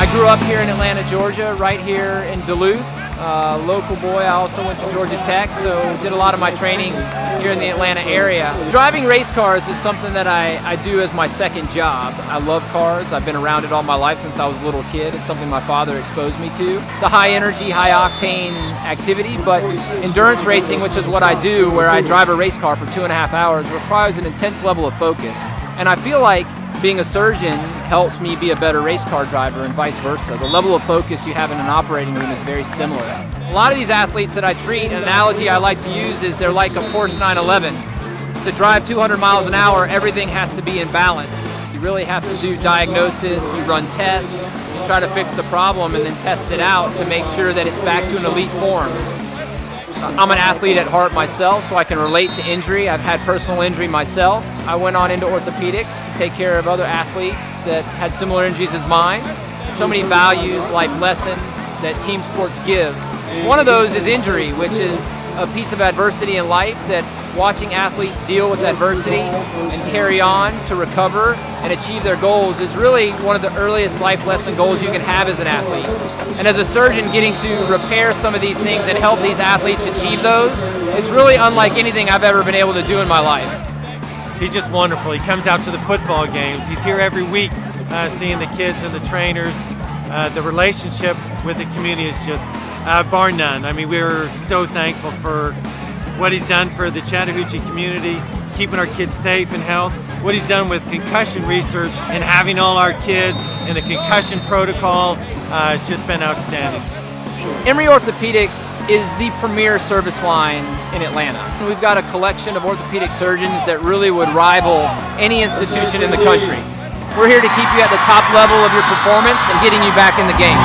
I grew up here in Atlanta, Georgia, right here in Duluth. Local boy. I also went to Georgia Tech, so did a lot of my training here in the Atlanta area. Driving race cars is something that I do as my second job. I love cars. I've been around it all my life since I was a little kid. It's something my father exposed me to. It's a high energy, high octane activity, but endurance racing, which is what I do, where I drive a race car for 2.5 hours, requires an intense level of focus. And I feel like being a surgeon helps me be a better race car driver and vice versa. The level of focus you have in an operating room is very similar. A lot of these athletes that I treat, an analogy I like to use is they're like a Porsche 911. To drive 200 miles an hour, everything has to be in balance. You really have to do diagnosis, you run tests, you try to fix the problem and then test it out to make sure that it's back to an elite form. I'm an athlete at heart myself, so I can relate to injury. I've had personal injury myself. I went on into orthopedics to take care of other athletes that had similar injuries as mine. So many values, life lessons that team sports give. One of those is injury, which is a piece of adversity in life that watching athletes deal with adversity and carry on to recover and achieve their goals is really one of the earliest life lesson goals you can have as an athlete. And as a surgeon, getting to repair some of these things and help these athletes achieve those is really unlike anything I've ever been able to do in my life. He's just wonderful. He comes out to the football games. He's here every week seeing the kids and the trainers. The relationship with the community is just bar none. I mean, we're so thankful for what he's done for the Chattahoochee community, keeping our kids safe and health, what he's done with concussion research and having all our kids in the concussion protocol. It's just been outstanding. Emory Orthopedics is the premier service line in Atlanta. We've got a collection of orthopedic surgeons that really would rival any institution in the country. We're here to keep you at the top level of your performance and getting you back in the game.